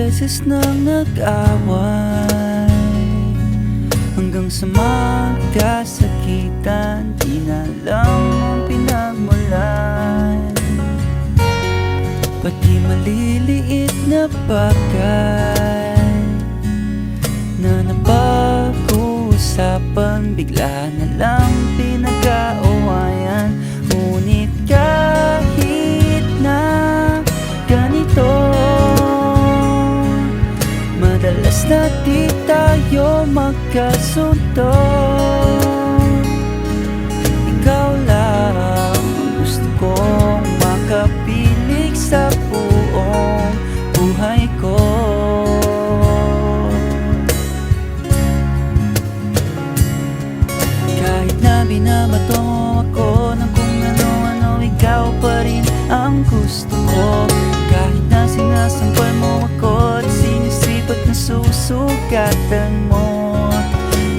beses nang nag-away, hanggang sa magkasakitan, di na lang ang pinagmulan. Pati maliliit na bagay na napag-uusapan, bigla na lang pinag-aawayan. Ngunit kahit na ganito, madalas na di tayo magkasundo. Ikaw lang ang gusto kong makapiling sa buong buhay ko. Kahit na binabato mo ako ng kung ano-ano, ikaw pa rin ang gusto ko. Kahit na sinasampal mo ako at sinisipat na susugatan mo,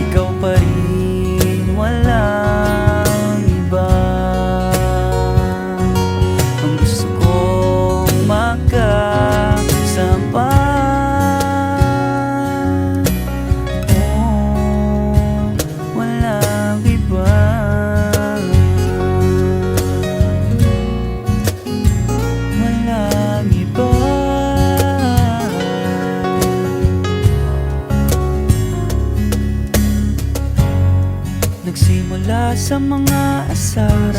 ikaw pa rin, walang iba. Ang gusto kong makasama, oh, walang iba. Walang iba. Nagsimula sa mga asaran,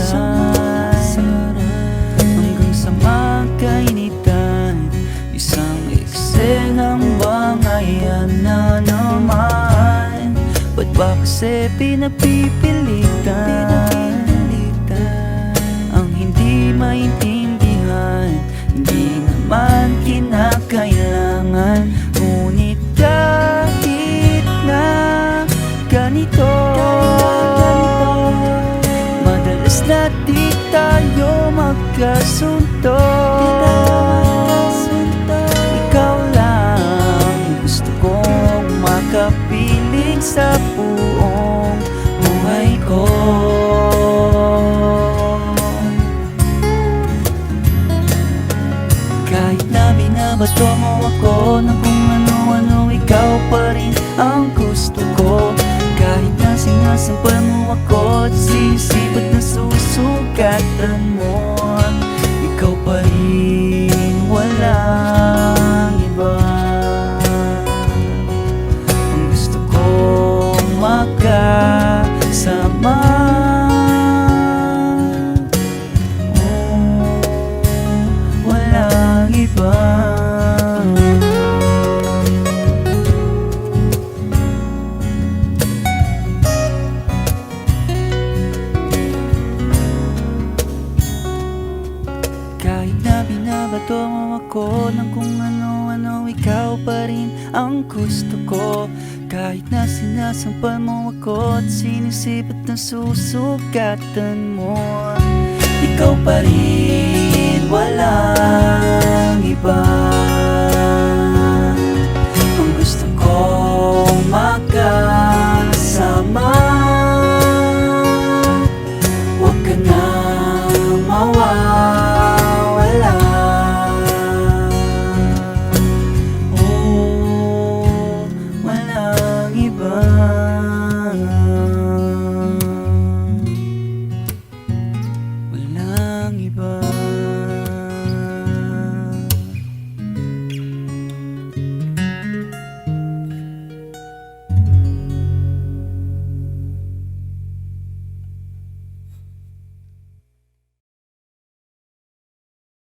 hanggang sa magkainitan, isang eksenang bangayan na naman. Ba't ba kasi pinapipilitan ang hindi maintindihan? Hindi naman kinakailangan. Ngunit kahit na ganito, madalas na di tayo magkasundo. Ikaw lang gusto kong makapiling sa buong buhay ko. Kahit na binabato mo ako ng kung ano-ano, ikaw pa rin ang gusto ko. Kahit na sinasampal mo ako at sinisipat na susugatan mo, ikaw pa rin, walang iba. Ang gusto kong makasama, oh, walang iba. Kahit na binabato mo ako ng kung ano-ano, ikaw pa rin ang gusto ko. Kahit na sinasampal mo ako at sinisipat na susugatan mo, ikaw pa rin, walang iba.